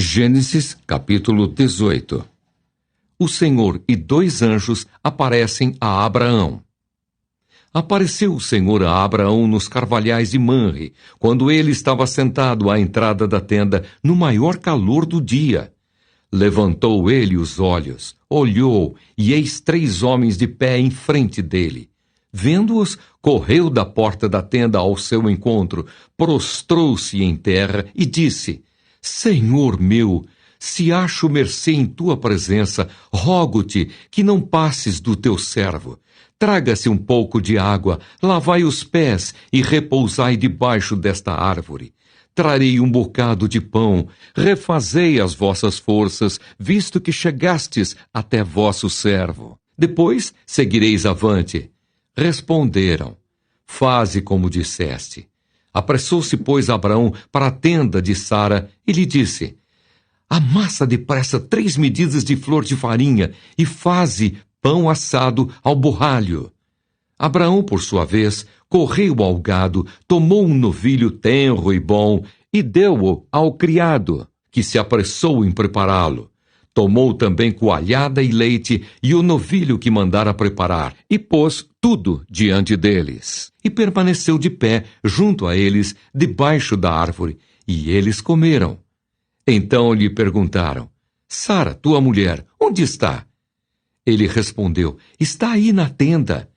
Gênesis capítulo 18. O Senhor e 2 anjos aparecem a Abraão. Apareceu o Senhor a Abraão nos carvalhais de Manre, quando ele estava sentado à entrada da tenda no maior calor do dia. Levantou ele os olhos, olhou, e eis 3 homens de pé em frente dele. Vendo-os, correu da porta da tenda ao seu encontro, prostrou-se em terra e disse: Senhor meu, se acho mercê em tua presença, rogo-te que não passes do teu servo. Traga-se um pouco de água, lavai os pés e repousai debaixo desta árvore. Trarei um bocado de pão, refazei as vossas forças, visto que chegastes até vosso servo. Depois seguireis avante. Responderam: Faze como disseste. Apressou-se, pois, Abraão para a tenda de Sara e lhe disse: Amassa depressa 3 medidas de flor de farinha e faze pão assado ao borralho. Abraão, por sua vez, correu ao gado, tomou um novilho tenro e bom e deu-o ao criado, que se apressou em prepará-lo. Tomou também coalhada e leite e o novilho que mandara preparar, e pôs tudo diante deles. E permaneceu de pé junto a eles, debaixo da árvore, e eles comeram. Então lhe perguntaram: Sara, tua mulher, onde está? Ele respondeu: Está aí na tenda.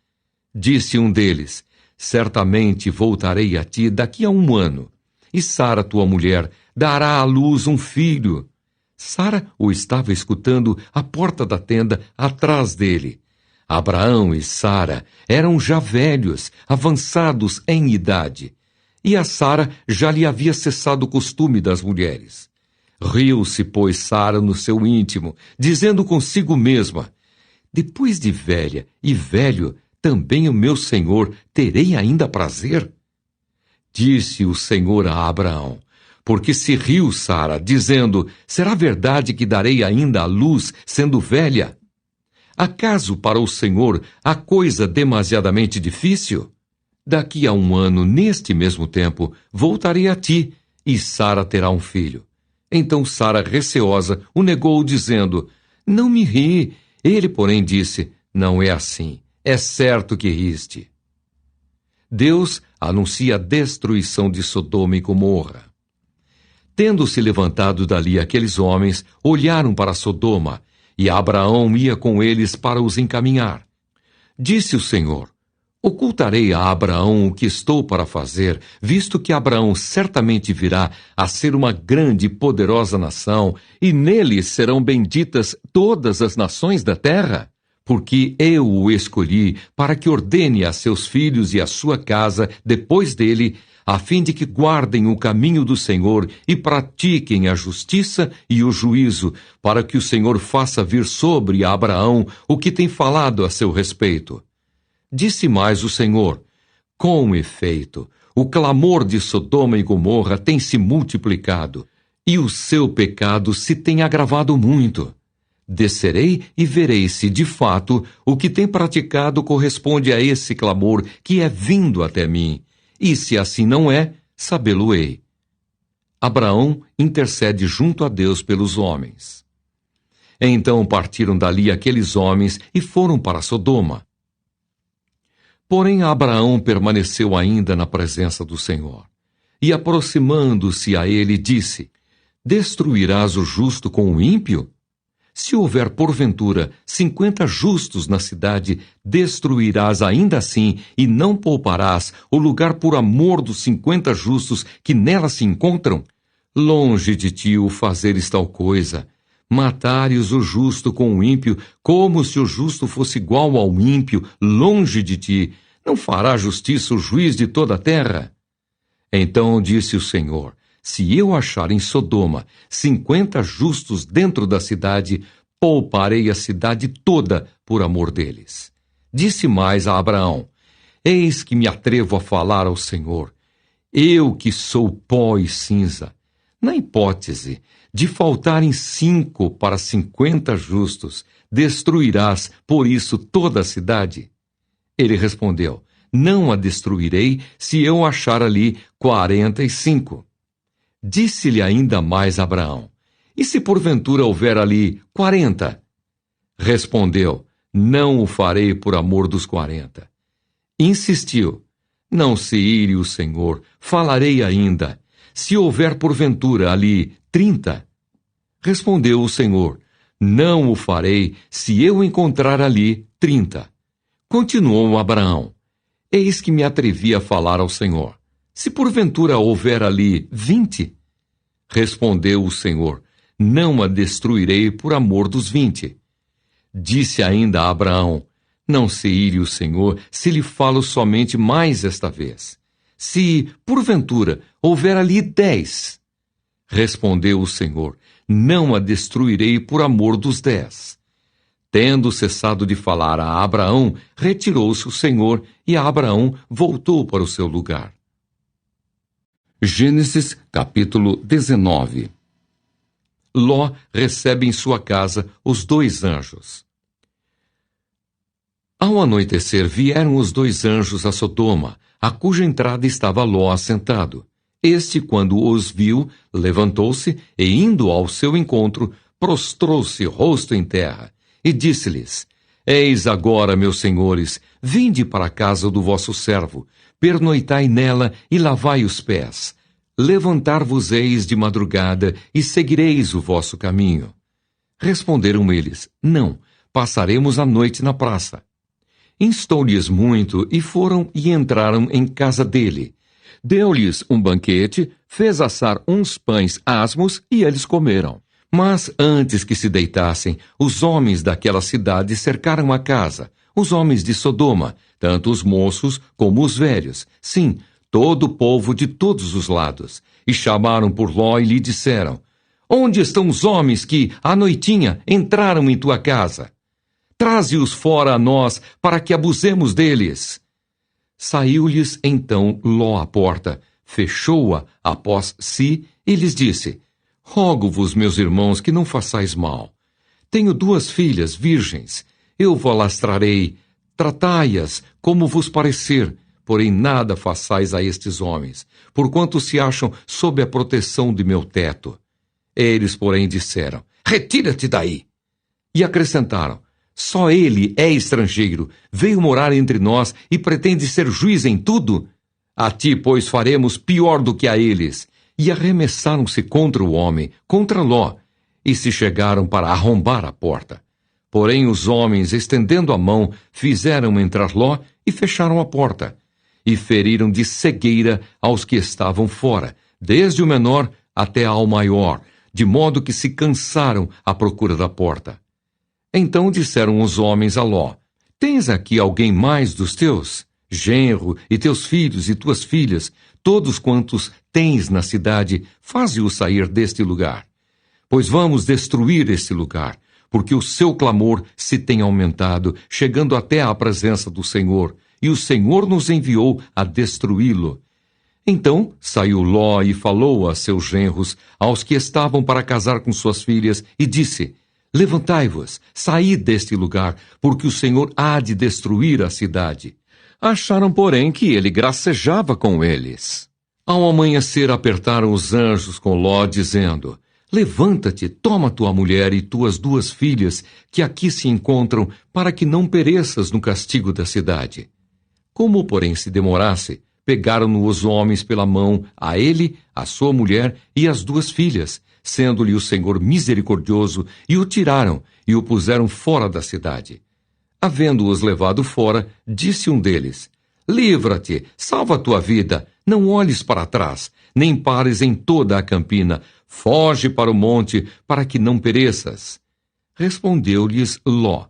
Disse um deles: Certamente voltarei a ti daqui a 1 ano, e Sara, tua mulher, dará à luz um filho. Sara o estava escutando à porta da tenda, atrás dele. Abraão e Sara eram já velhos, avançados em idade, e a Sara já lhe havia cessado o costume das mulheres. Riu-se, pois, Sara no seu íntimo, dizendo consigo mesma: Depois de velha e velho, também o meu senhor terei ainda prazer? Disse o Senhor a Abraão: Porque se riu Sara, dizendo: Será verdade que darei ainda à luz, sendo velha? Acaso para o Senhor há coisa demasiadamente difícil? Daqui a 1 ano, neste mesmo tempo, voltarei a ti, e Sara terá um filho. Então Sara, receosa, o negou, dizendo: Não me ri. Ele, porém, disse: Não é assim. É certo que riste. Deus anuncia a destruição de Sodoma e Gomorra. Tendo-se levantado dali aqueles homens, olharam para Sodoma, e Abraão ia com eles para os encaminhar. Disse o Senhor: Ocultarei a Abraão o que estou para fazer, visto que Abraão certamente virá a ser uma grande e poderosa nação, e nele serão benditas todas as nações da terra? Porque eu o escolhi para que ordene a seus filhos e a sua casa depois dele, a fim de que guardem o caminho do Senhor e pratiquem a justiça e o juízo, para que o Senhor faça vir sobre Abraão o que tem falado a seu respeito. Disse mais o Senhor: Com efeito, o clamor de Sodoma e Gomorra tem se multiplicado, e o seu pecado se tem agravado muito. Descerei e verei se, de fato, o que tem praticado corresponde a esse clamor que é vindo até mim, e se assim não é, sabê-lo-ei. Abraão intercede junto a Deus pelos homens. Então partiram dali aqueles homens e foram para Sodoma. Porém Abraão permaneceu ainda na presença do Senhor. E aproximando-se a ele, disse: Destruirás o justo com o ímpio? Se houver porventura 50 justos na cidade, destruirás ainda assim e não pouparás o lugar por amor dos 50 justos que nela se encontram? Longe de ti o fazeres tal coisa. Matares o justo com o ímpio, como se o justo fosse igual ao ímpio, longe de ti. Não fará justiça o juiz de toda a terra? Então disse o Senhor: Se eu achar em Sodoma 50 justos dentro da cidade, pouparei a cidade toda por amor deles. Disse mais a Abraão: Eis que me atrevo a falar ao Senhor, eu que sou pó e cinza. Na hipótese de faltarem 5 para 50 justos, destruirás por isso toda a cidade? Ele respondeu: Não a destruirei se eu achar ali 45. Disse-lhe ainda mais Abraão: E se porventura houver ali 40? Respondeu: não o farei por amor dos 40. Insistiu: não se ire o Senhor, falarei ainda. Se houver porventura ali 30? Respondeu o Senhor: não o farei se eu encontrar ali 30. Continuou Abraão: eis que me atrevi a falar ao Senhor. Se porventura houver ali 20? Respondeu o Senhor: não a destruirei por amor dos 20. Disse ainda a Abraão: não se ire o Senhor se lhe falo somente mais esta vez. Se, porventura, houver ali 10? Respondeu o Senhor: não a destruirei por amor dos 10. Tendo cessado de falar a Abraão, retirou-se o Senhor, e Abraão voltou para o seu lugar. Gênesis capítulo 19. Ló recebe em sua casa os 2 anjos. Ao anoitecer vieram os 2 anjos a Sodoma, a cuja entrada estava Ló assentado. Este, quando os viu, levantou-se e, indo ao seu encontro, prostrou-se rosto em terra, e disse-lhes: eis agora, meus senhores, vinde para a casa do vosso servo, pernoitai nela e lavai os pés. Levantar-vos-eis de madrugada e seguireis o vosso caminho. Responderam eles: não, passaremos a noite na praça. Instou-lhes muito, e foram e entraram em casa dele. Deu-lhes um banquete, fez assar uns pães asmos, e eles comeram. Mas, antes que se deitassem, os homens daquela cidade cercaram a casa, os homens de Sodoma, tanto os moços como os velhos, sim, todo o povo de todos os lados, e chamaram por Ló e lhe disseram: onde estão os homens que, à noitinha, entraram em tua casa? Traze-os fora a nós, para que abusemos deles. Saiu-lhes então Ló à porta, fechou-a após si e lhes disse: rogo-vos, meus irmãos, que não façais mal. Tenho 2 filhas virgens, eu vos lastrarei, tratai-as como vos parecer, porém nada façais a estes homens, porquanto se acham sob a proteção de meu teto. Eles, porém, disseram: retira-te daí. E acrescentaram: só ele é estrangeiro, veio morar entre nós e pretende ser juiz em tudo? A ti, pois, faremos pior do que a eles. E arremessaram-se contra o homem, contra Ló, e se chegaram para arrombar a porta. Porém os homens, estendendo a mão, fizeram entrar Ló e fecharam a porta. E feriram de cegueira aos que estavam fora, desde o menor até ao maior, de modo que se cansaram à procura da porta. Então disseram os homens a Ló: tens aqui alguém mais dos teus? Genro, e teus filhos e tuas filhas, todos quantos tens na cidade, faze-os sair deste lugar. Pois vamos destruir este lugar, porque o seu clamor se tem aumentado, chegando até à presença do Senhor, e o Senhor nos enviou a destruí-lo. Então saiu Ló e falou a seus genros, aos que estavam para casar com suas filhas, e disse: levantai-vos, saí deste lugar, porque o Senhor há de destruir a cidade. Acharam, porém, que ele gracejava com eles. Ao amanhecer apertaram os anjos com Ló, dizendo: levanta-te, toma tua mulher e tuas 2 filhas, que aqui se encontram, para que não pereças no castigo da cidade. Como, porém, se demorasse, pegaram-no os homens pela mão, a ele, a sua mulher e as 2 filhas, sendo-lhe o Senhor misericordioso, e o tiraram e o puseram fora da cidade. Havendo-os levado fora, disse um deles: livra-te, salva a tua vida, não olhes para trás, nem pares em toda a campina, foge para o monte, para que não pereças. Respondeu-lhes Ló: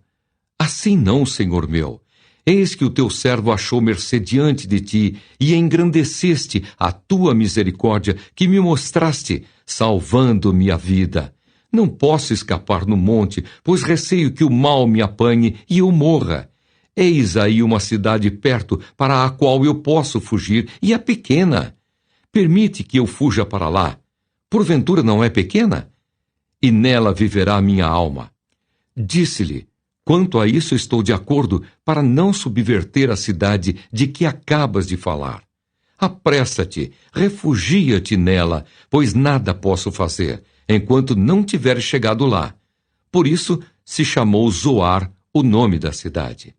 assim não, senhor meu. Eis que o teu servo achou mercê diante de ti, e engrandeceste a tua misericórdia, que me mostraste, salvando-me a vida. Não posso escapar no monte, pois receio que o mal me apanhe e eu morra. Eis aí uma cidade perto, para a qual eu posso fugir, e é pequena. Permite que eu fuja para lá. Porventura não é pequena? E nela viverá a minha alma. Disse-lhe: quanto a isso estou de acordo, para não subverter a cidade de que acabas de falar. Apressa-te, refugia-te nela, pois nada posso fazer, enquanto não tiver chegado lá. Por isso se chamou Zoar o nome da cidade.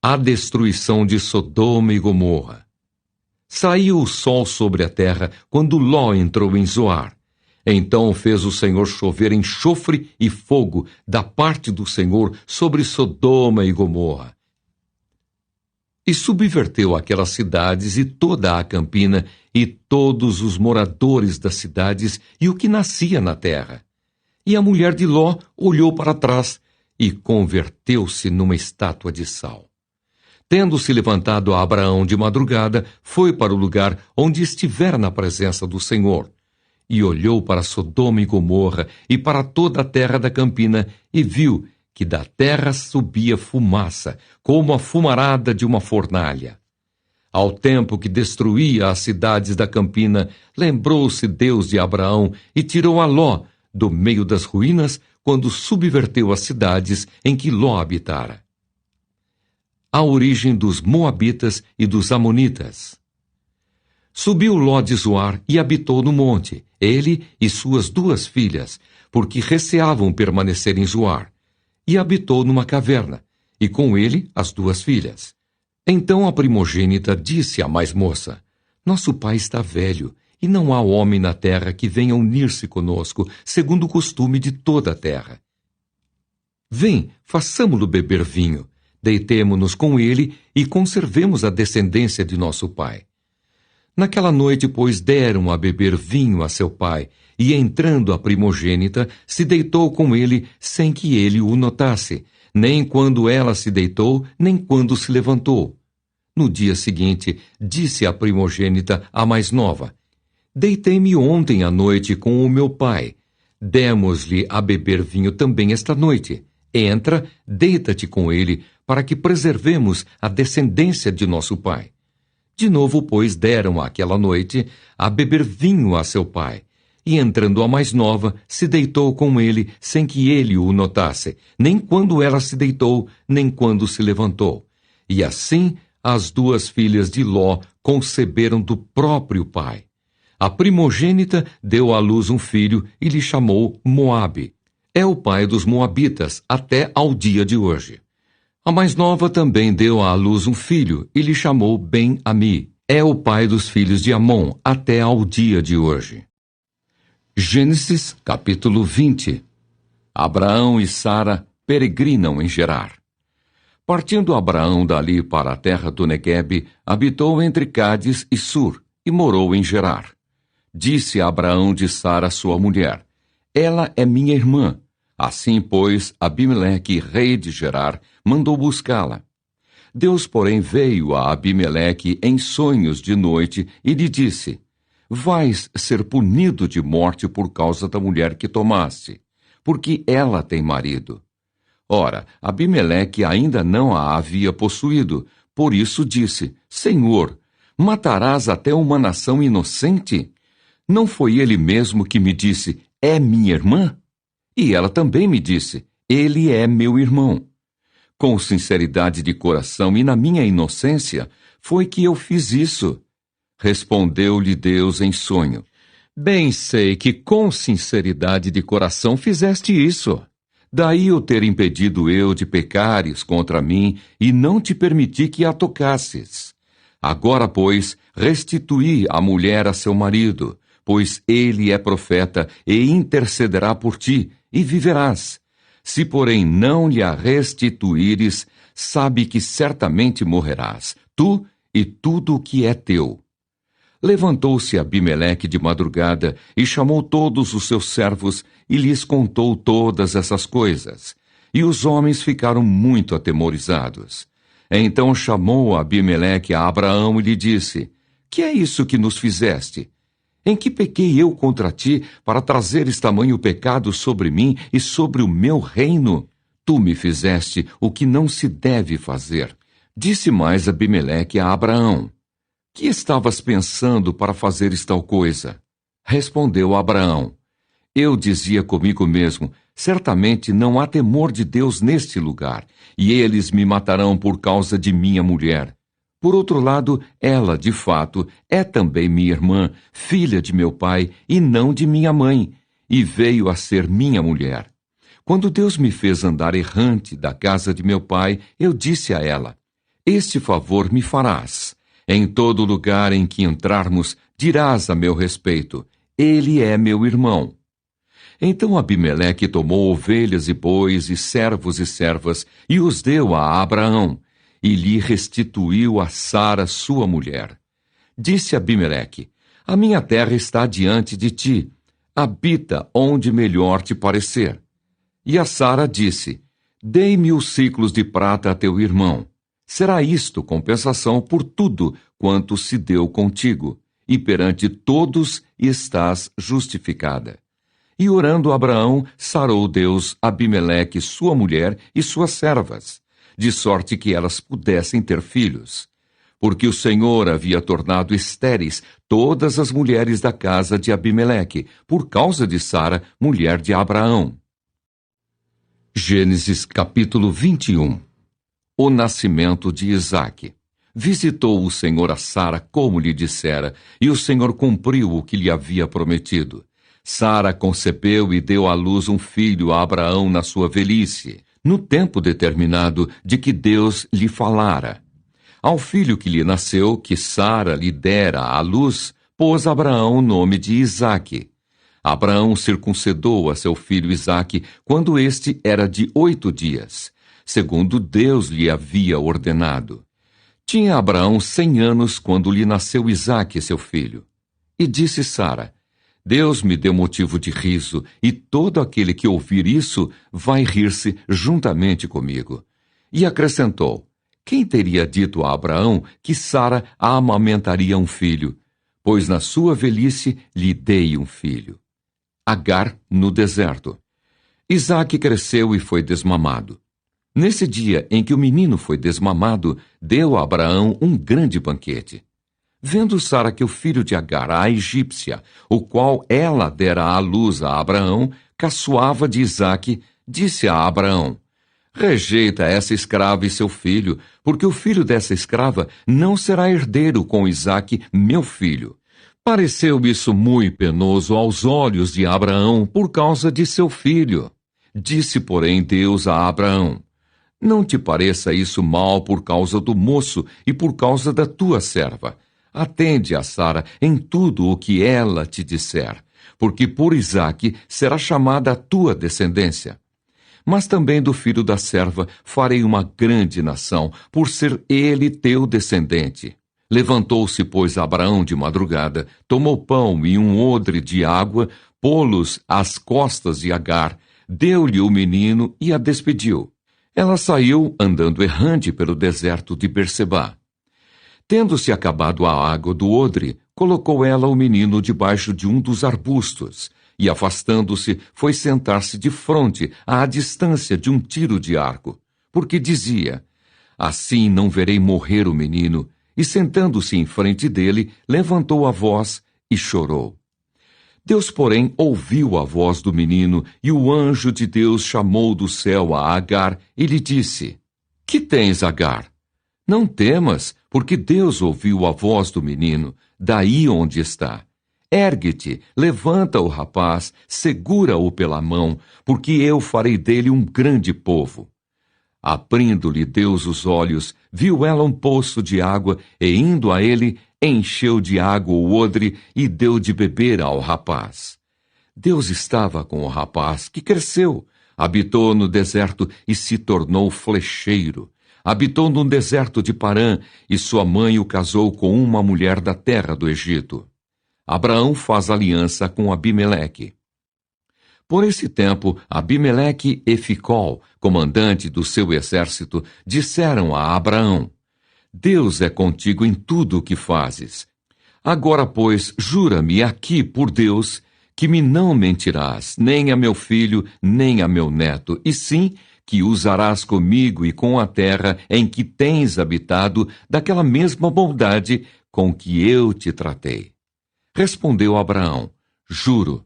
A destruição de Sodoma e Gomorra. Saiu o sol sobre a terra quando Ló entrou em Zoar. Então fez o Senhor chover enxofre e fogo da parte do Senhor sobre Sodoma e Gomorra. E subverteu aquelas cidades e toda a campina e todos os moradores das cidades e o que nascia na terra. E a mulher de Ló olhou para trás e converteu-se numa estátua de sal. Tendo-se levantado a Abraão de madrugada, foi para o lugar onde estivera na presença do Senhor. E olhou para Sodoma e Gomorra e para toda a terra da campina e viu que da terra subia fumaça, como a fumarada de uma fornalha. Ao tempo que destruía as cidades da campina, lembrou-se Deus de Abraão e tirou a Ló do meio das ruínas, quando subverteu as cidades em que Ló habitara. A origem dos Moabitas e dos Amonitas. Subiu Ló de Zoar e habitou no monte, ele e suas 2 filhas, porque receavam permanecer em Zoar. E habitou numa caverna, e com ele as 2 filhas. Então a primogênita disse à mais moça: Nosso pai está velho, e não há homem na terra que venha unir-se conosco, segundo o costume de toda a terra. Vem, façamo-lo beber vinho, deitemo-nos com ele e conservemos a descendência de nosso pai. Naquela noite, pois, deram a beber vinho a seu pai, e entrando a primogênita, se deitou com ele sem que ele o notasse, nem quando ela se deitou, nem quando se levantou. No dia seguinte, disse a primogênita à mais nova: Deitei-me ontem à noite com o meu pai. Demos-lhe a beber vinho também esta noite. Entra, deita-te com ele, para que preservemos a descendência de nosso pai. De novo, pois, deram aquela noite a beber vinho a seu pai. E entrando a mais nova, se deitou com ele, sem que ele o notasse, nem quando ela se deitou, nem quando se levantou. E assim as 2 filhas de Ló conceberam do próprio pai. A primogênita deu à luz um filho e lhe chamou Moabe. É o pai dos Moabitas até ao dia de hoje. A mais nova também deu à luz um filho e lhe chamou Ben-Ami. É o pai dos filhos de Amon até ao dia de hoje. Gênesis, capítulo 20. Abraão e Sara peregrinam em Gerar. Partindo Abraão dali para a terra do Neguebe, habitou entre Cádiz e Sur, e morou em Gerar. Disse Abraão de Sara, sua mulher: Ela é minha irmã. Assim, pois, Abimeleque, rei de Gerar, mandou buscá-la. Deus, porém, veio a Abimeleque em sonhos de noite e lhe disse: Vais ser punido de morte por causa da mulher que tomaste, porque ela tem marido. Ora, Abimeleque ainda não a havia possuído, por isso disse: Senhor, matarás até uma nação inocente? Não foi ele mesmo que me disse: É minha irmã? E ela também me disse: Ele é meu irmão. Com sinceridade de coração e na minha inocência, foi que eu fiz isso. Respondeu-lhe Deus em sonho: Bem sei que com sinceridade de coração fizeste isso. Daí eu ter impedido eu de pecares contra mim e não te permiti que a tocasses. Agora, pois, restituí a mulher a seu marido, pois ele é profeta e intercederá por ti, e viverás. Se, porém, não lhe a restituíres, sabe que certamente morrerás, tu e tudo o que é teu. Levantou-se Abimeleque de madrugada e chamou todos os seus servos e lhes contou todas essas coisas. E os homens ficaram muito atemorizados. Então chamou Abimeleque a Abraão e lhe disse: Que é isso que nos fizeste? Em que pequei eu contra ti para trazeres tamanho pecado sobre mim e sobre o meu reino? Tu me fizeste o que não se deve fazer. Disse mais Abimeleque a Abraão: Que estavas pensando para fazeres tal coisa? Respondeu Abraão: Eu dizia comigo mesmo: Certamente não há temor de Deus neste lugar, e eles me matarão por causa de minha mulher. Por outro lado, ela, de fato, é também minha irmã, filha de meu pai, e não de minha mãe. e veio a ser minha mulher. Quando Deus me fez andar errante da casa de meu pai, eu disse a ela: este favor me farás. Em todo lugar em que entrarmos, dirás a meu respeito: ele é meu irmão. Então Abimeleque tomou ovelhas e bois e servos e servas e os deu a Abraão, e lhe restituiu a Sara, sua mulher. Disse Abimeleque: a minha terra está diante de ti, habita onde melhor te parecer. E a Sara disse: dei-me os ciclos de prata a teu irmão. Será isto compensação por tudo quanto se deu contigo, e perante todos estás justificada. E orando Abraão, sarou Deus Abimeleque, sua mulher e suas servas, de sorte que elas pudessem ter filhos. Porque o Senhor havia tornado estéreis todas as mulheres da casa de Abimeleque, por causa de Sara, mulher de Abraão. Gênesis capítulo 21. O nascimento de Isaque. Visitou o Senhor a Sara como lhe dissera, e o Senhor cumpriu o que lhe havia prometido. Sara concebeu e deu à luz um filho a Abraão na sua velhice, no tempo determinado de que Deus lhe falara. Ao filho que lhe nasceu, que Sara lhe dera à luz, pôs Abraão o nome de Isaque. Abraão circuncidou a seu filho Isaque quando este era de 8 dias, segundo Deus lhe havia ordenado. Tinha Abraão 100 anos quando lhe nasceu Isaque, seu filho. E disse Sara: Deus me deu motivo de riso, e todo aquele que ouvir isso vai rir-se juntamente comigo. E acrescentou: quem teria dito a Abraão que Sara amamentaria um filho? Pois na sua velhice lhe dei um filho. Agar no deserto. Isaque cresceu e foi desmamado. Nesse dia em que o menino foi desmamado, deu a Abraão um grande banquete. Vendo Sara que o filho de Agar, a egípcia, o qual ela dera à luz a Abraão, caçoava de Isaque, disse a Abraão: rejeita essa escrava e seu filho, porque o filho dessa escrava não será herdeiro com Isaque, meu filho. Pareceu isso muito penoso aos olhos de Abraão por causa de seu filho. Disse, porém, Deus a Abraão: não te pareça isso mal por causa do moço e por causa da tua serva. Atende a Sara em tudo o que ela te disser, porque por Isaque será chamada a tua descendência. Mas também do filho da serva farei uma grande nação, por ser ele teu descendente. Levantou-se, pois, Abraão de madrugada, tomou pão e um odre de água, pô-los às costas de Agar, deu-lhe o menino e a despediu. Ela saiu andando errante pelo deserto de Berseba. Tendo-se acabado a água do odre, colocou ela o menino debaixo de um dos arbustos, e afastando-se, foi sentar-se de fronte, à distância de um tiro de arco, porque dizia: assim não verei morrer o menino. E sentando-se em frente dele, levantou a voz e chorou. Deus, porém, ouviu a voz do menino, e o anjo de Deus chamou do céu a Agar e lhe disse: que tens, Agar? Não temas, porque Deus ouviu a voz do menino, daí onde está. Ergue-te, levanta o rapaz, segura-o pela mão, porque eu farei dele um grande povo. Abrindo-lhe Deus os olhos, viu ela um poço de água, e indo a ele, encheu de água o odre e deu de beber ao rapaz. Deus estava com o rapaz, que cresceu, habitou no deserto e se tornou flecheiro. Habitou no deserto de Parã, e sua mãe o casou com uma mulher da terra do Egito. Abraão faz aliança com Abimeleque. Por esse tempo, Abimeleque e Ficol, comandante do seu exército, disseram a Abraão: Deus é contigo em tudo o que fazes. Agora, pois, jura-me aqui por Deus, que me não mentirás, nem a meu filho, nem a meu neto, e sim que usarás comigo e com a terra em que tens habitado daquela mesma bondade com que eu te tratei. Respondeu Abraão: juro.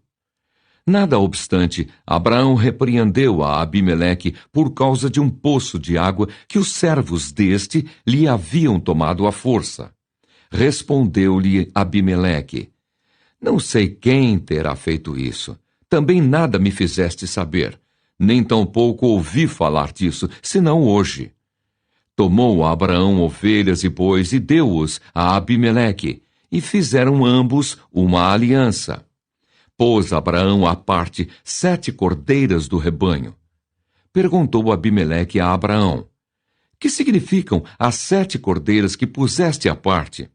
Nada obstante, Abraão repreendeu a Abimeleque por causa de um poço de água que os servos deste lhe haviam tomado à força. Respondeu-lhe Abimeleque: não sei quem terá feito isso. também nada me fizeste saber, nem tampouco ouvi falar disso, senão hoje. Tomou Abraão ovelhas e bois e deu-os a Abimeleque, e fizeram ambos uma aliança. Pôs Abraão à parte 7 cordeiras do rebanho. Perguntou Abimeleque a Abraão: que significam as 7 cordeiras que puseste à parte?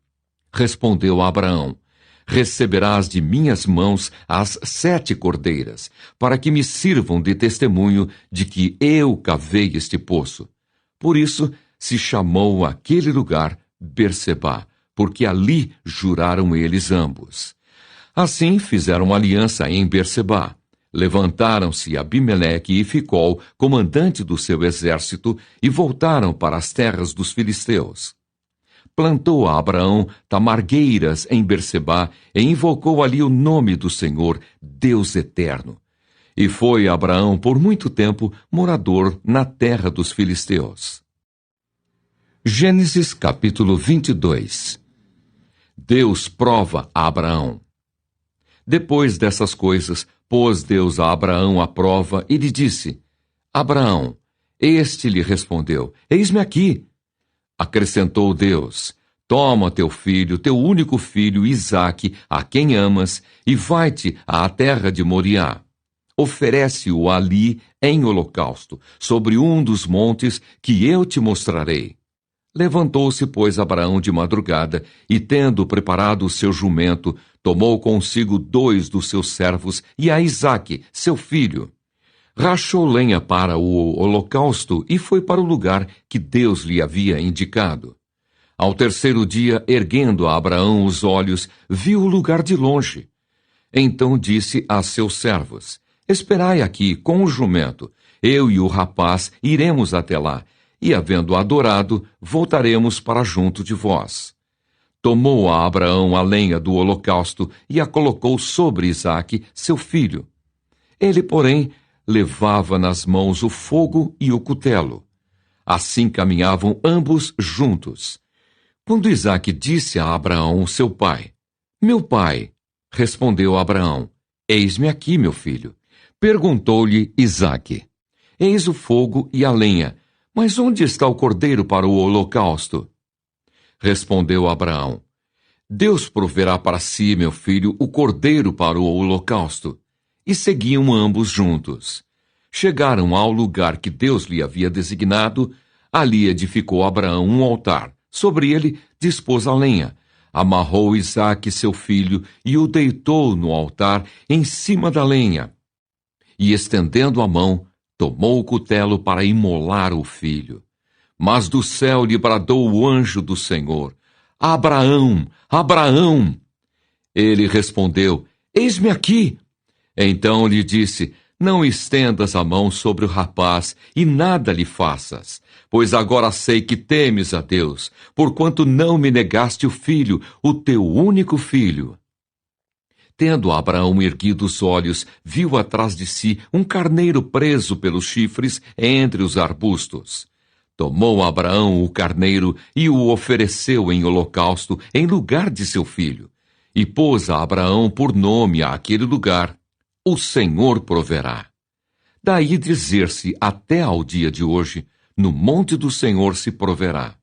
Respondeu Abraão: receberás de minhas mãos as 7 cordeiras, para que me sirvam de testemunho de que eu cavei este poço. Por isso se chamou aquele lugar Berseba, porque ali juraram eles ambos. Assim fizeram aliança em Berseba. Levantaram-se Abimeleque e Ficol, comandante do seu exército, e voltaram para as terras dos filisteus. Plantou Abraão tamargueiras em Berseba e invocou ali o nome do Senhor, Deus eterno. E foi Abraão por muito tempo morador na terra dos filisteus. Gênesis capítulo 22. Deus prova a Abraão. Depois dessas coisas, pôs Deus a Abraão à prova e lhe disse: Abraão. Este lhe respondeu: Eis-me aqui. Acrescentou Deus: Toma teu filho, teu único filho, Isaque, a quem amas, e vai-te à terra de Moriá. Oferece-o ali em holocausto, sobre um dos montes que eu te mostrarei. Levantou-se, pois, Abraão de madrugada, e, tendo preparado o seu jumento, tomou consigo 2 dos seus servos e a Isaque, seu filho. Rachou lenha para o holocausto e foi para o lugar que Deus lhe havia indicado. Ao terceiro dia, erguendo a Abraão os olhos, viu o lugar de longe. Então disse a seus servos: Esperai aqui com o jumento, eu e o rapaz iremos até lá, e, havendo adorado, voltaremos para junto de vós. Tomou a Abraão a lenha do holocausto e a colocou sobre Isaque, seu filho. Ele, porém, levava nas mãos o fogo e o cutelo. Assim caminhavam ambos juntos. Quando Isaque disse a Abraão, seu pai: Meu pai, respondeu Abraão: Eis-me aqui, meu filho. Perguntou-lhe Isaque: Eis o fogo e a lenha, mas onde está o cordeiro para o holocausto? Respondeu Abraão: Deus proverá para si, meu filho, o cordeiro para o holocausto. E seguiam ambos juntos. Chegaram ao lugar que Deus lhe havia designado. Ali edificou Abraão um altar. Sobre ele dispôs a lenha. Amarrou Isaque, seu filho, e o deitou no altar em cima da lenha. E, estendendo a mão, tomou o cutelo para imolar o filho. Mas do céu lhe bradou o anjo do Senhor: Abraão, Abraão! Ele respondeu: Eis-me aqui. Então lhe disse: Não estendas a mão sobre o rapaz e nada lhe faças, pois agora sei que temes a Deus, porquanto não me negaste o filho, o teu único filho. Tendo Abraão erguido os olhos, viu atrás de si um carneiro preso pelos chifres entre os arbustos. Tomou Abraão o carneiro e o ofereceu em holocausto em lugar de seu filho. E pôs a Abraão por nome àquele lugar: O Senhor proverá. Daí dizer-se até ao dia de hoje: No monte do Senhor se proverá.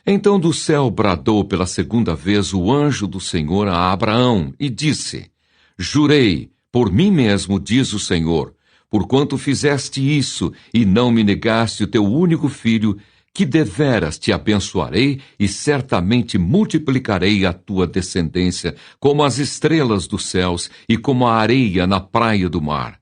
Então do céu bradou pela segunda vez o anjo do Senhor a Abraão e disse: Jurei, por mim mesmo, diz o Senhor, porquanto fizeste isso e não me negaste o teu único filho, que deveras te abençoarei e certamente multiplicarei a tua descendência como as estrelas dos céus e como a areia na praia do mar.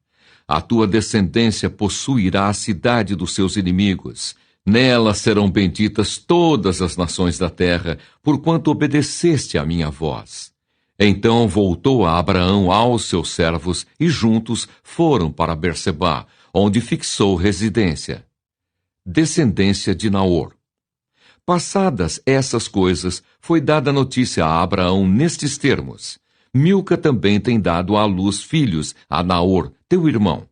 A tua descendência possuirá a cidade dos seus inimigos. Nela serão benditas todas as nações da terra, porquanto obedeceste à minha voz. Então voltou a Abraão aos seus servos, e juntos foram para Berseba, onde fixou residência. Descendência de Naor. Passadas essas coisas, foi dada notícia a Abraão nestes termos: Milca também tem dado à luz filhos a Naor, teu irmão.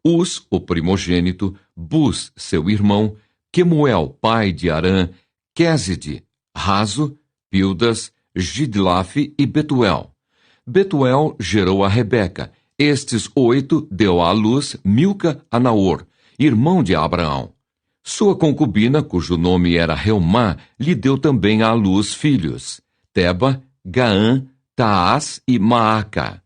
Uz, o primogênito, Buz, seu irmão, Quemuel, pai de Arã, Quéside, Razo, Pildas, Gidlaf e Betuel. Betuel gerou a Rebeca. Estes 8 deu à luz Milca a Naor, irmão de Abraão. Sua concubina, cujo nome era Reumá, lhe deu também à luz filhos: Teba, Gaã, Taás e Maaca.